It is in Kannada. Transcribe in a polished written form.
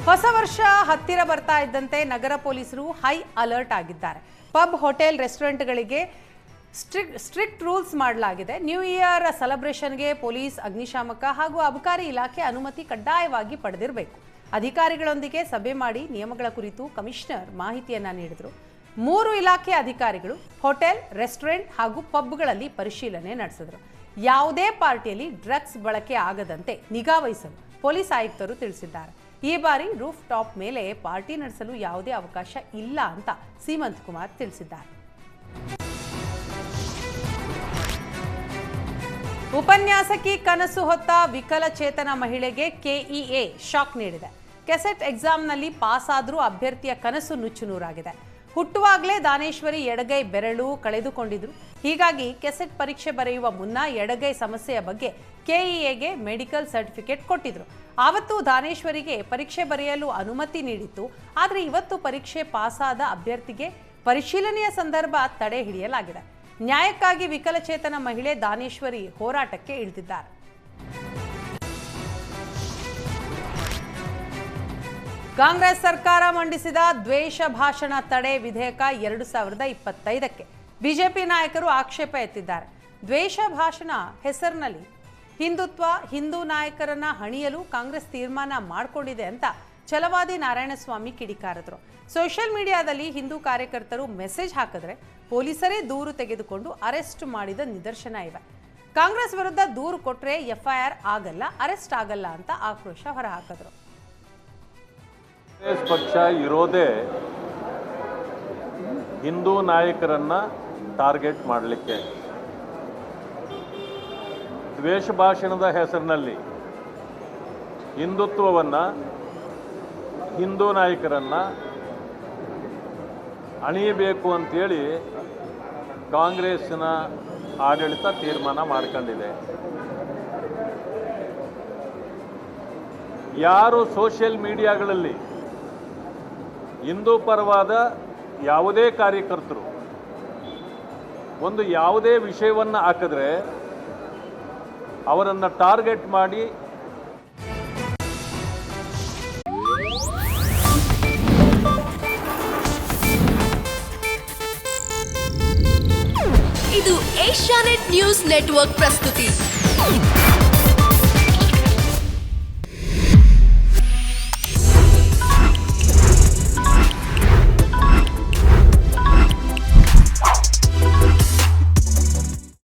ಹೊಸ ವರ್ಷ ಹತ್ತಿರ ಬರ್ತಾ ಇದ್ದಂತೆ ನಗರ ಪೊಲೀಸರು ಹೈ ಅಲರ್ಟ್ ಆಗಿದ್ದಾರೆ. ಪಬ್, ಹೋಟೆಲ್, ರೆಸ್ಟೋರೆಂಟ್ಗಳಿಗೆ ಸ್ಟ್ರಿಕ್ಟ್ ರೂಲ್ಸ್ ಮಾಡಲಾಗಿದೆ. ನ್ಯೂ ಇಯರ್ ಸೆಲೆಬ್ರೇಷನ್ಗೆ ಪೊಲೀಸ್, ಅಗ್ನಿಶಾಮಕ ಹಾಗೂ ಅಬಕಾರಿ ಇಲಾಖೆ ಅನುಮತಿ ಕಡ್ಡಾಯವಾಗಿ ಪಡೆದಿರಬೇಕು. ಅಧಿಕಾರಿಗಳೊಂದಿಗೆ ಸಭೆ ಮಾಡಿ ನಿಯಮಗಳ ಕುರಿತು ಕಮಿಷನರ್ ಮಾಹಿತಿಯನ್ನ ನೀಡಿದರು. 3 ಇಲಾಖೆ ಅಧಿಕಾರಿಗಳು ಹೋಟೆಲ್, ರೆಸ್ಟೋರೆಂಟ್ ಹಾಗೂ ಪಬ್ಗಳಲ್ಲಿ ಪರಿಶೀಲನೆ ನಡೆಸಿದರು. ಯಾವುದೇ ಪಾರ್ಟಿಯಲ್ಲಿ ಡ್ರಗ್ಸ್ ಬಳಕೆ ಆಗದಂತೆ ನಿಗಾ ವಹಿಸಲು ಪೊಲೀಸ್ ಆಯುಕ್ತರು ತಿಳಿಸಿದ್ದಾರೆ. ಈ ಬಾರಿ ರೂಫ್ ಟಾಪ್ ಮೇಲೆ ಪಾರ್ಟಿ ನಡೆಸಲು ಯಾವುದೇ ಅವಕಾಶ ಇಲ್ಲ ಅಂತ ಸೀಮಂತ್ ಕುಮಾರ್ ತಿಳಿಸಿದ್ದಾರೆ. ಉಪನ್ಯಾಸಕಿ ಕನಸು ಹೊತ್ತ ವಿಕಲಚೇತನ ಮಹಿಳೆಗೆ ಕೆಇಎ ಶಾಕ್ ನೀಡಿದೆ. ಕೆಸೆಟ್ ಎಕ್ಸಾಮ್ನಲ್ಲಿ ಪಾಸ್ ಆದರೂ ಅಭ್ಯರ್ಥಿಯ ಕನಸು ನುಚ್ಚುನೂರಾಗಿದೆ. ಹುಟ್ಟುವಾಗಲೇ ದಾನೇಶ್ವರಿ ಎಡಗೈ ಬೆರಳು ಕಳೆದುಕೊಂಡಿದ್ರು. ಹೀಗಾಗಿ ಕೆಸೆಟ್ ಪರೀಕ್ಷೆ ಬರೆಯುವ ಮುನ್ನ ಎಡಗೈ ಸಮಸ್ಯೆಯ ಬಗ್ಗೆ ಕೆಇಎಗೆ ಮೆಡಿಕಲ್ ಸರ್ಟಿಫಿಕೇಟ್ ಕೊಟ್ಟಿದ್ರು. ಆವತ್ತು ದಾನೇಶ್ವರಿಗೆ ಪರೀಕ್ಷೆ ಬರೆಯಲು ಅನುಮತಿ ನೀಡಿತ್ತು. ಆದರೆ ಇವತ್ತು ಪರೀಕ್ಷೆ ಪಾಸಾದ ಅಭ್ಯರ್ಥಿಗೆ ಪರಿಶೀಲನೆಯ ಸಂದರ್ಭ ತಡೆ ಹಿಡಿಯಲಾಗಿದೆ. ನ್ಯಾಯಕ್ಕಾಗಿ ವಿಕಲಚೇತನ ಮಹಿಳೆ ದಾನೇಶ್ವರಿ ಹೋರಾಟಕ್ಕೆ ಇಳಿದಿದ್ದಾರೆ. ಕಾಂಗ್ರೆಸ್ ಸರ್ಕಾರ ಮಂಡಿಸಿದ ದ್ವೇಷ ಭಾಷಣ ತಡೆ ವಿಧೇಯಕ 2025ಕ್ಕೆ ಬಿಜೆಪಿ ನಾಯಕರು ಆಕ್ಷೇಪ ಎತ್ತಿದ್ದಾರೆ. ದ್ವೇಷ ಭಾಷಣ ಹೆಸರಿನಲ್ಲಿ ಹಿಂದುತ್ವ, ಹಿಂದೂ ನಾಯಕರನ್ನ ಹಣಿಯಲು ಕಾಂಗ್ರೆಸ್ ತೀರ್ಮಾನ ಮಾಡಿಕೊಂಡಿದೆ ಅಂತ ಛಲವಾದಿ ನಾರಾಯಣಸ್ವಾಮಿ ಕಿಡಿಕಾರಿದ್ರು. ಸೋಷಿಯಲ್ ಮೀಡಿಯಾದಲ್ಲಿ ಹಿಂದೂ ಕಾರ್ಯಕರ್ತರು ಮೆಸೇಜ್ ಹಾಕಿದ್ರೆ ಪೊಲೀಸರೇ ದೂರು ತೆಗೆದುಕೊಂಡು ಅರೆಸ್ಟ್ ಮಾಡಿದ ನಿದರ್ಶನ ಇವೆ. ಕಾಂಗ್ರೆಸ್ ವಿರುದ್ಧ ದೂರು ಕೊಟ್ಟರೆ ಎಫ್ಐಆರ್ ಆಗಲ್ಲ, ಅರೆಸ್ಟ್ ಆಗಲ್ಲ ಅಂತ ಆಕ್ರೋಶ ಹೊರಹಾಕಿದ್ರು. ಕಾಂಗ್ರೆಸ್ ಪಕ್ಷ ಇರೋದೇ ಹಿಂದೂ ನಾಯಕರನ್ನ ಟಾರ್ಗೆಟ್ ಮಾಡಲಿಕ್ಕೆ. ದ್ವೇಷ ಭಾಷಣದ ಹೆಸರಿನಲ್ಲಿ ಹಿಂದುತ್ವವನ್ನು, ಹಿಂದೂ ನಾಯಕರನ್ನ ಅಣಿಯಬೇಕು ಅಂತೇಳಿ ಕಾಂಗ್ರೆಸ್ಸಿನ ಆಡಳಿತ ತೀರ್ಮಾನ ಮಾಡ್ಕೊಂಡಿದೆ. ಯಾರು ಸೋಷಿಯಲ್ ಮೀಡಿಯಾಗಳಲ್ಲಿ ಹಿಂದೂ ಪರವಾದ ಯಾವುದೇ ಕಾರ್ಯಕರ್ತರು ಒಂದು ಯಾವುದೇ ವಿಷಯವನ್ನು ಹಾಕಿದ್ರೆ ಅವರನ್ನು ಟಾರ್ಗೆಟ್ ಮಾಡಿ ಇದು ಏಷ್ಯಾನೆಟ್ ನ್ಯೂಸ್ ನೆಟ್ವರ್ಕ್ ಪ್ರಸ್ತುತಿ.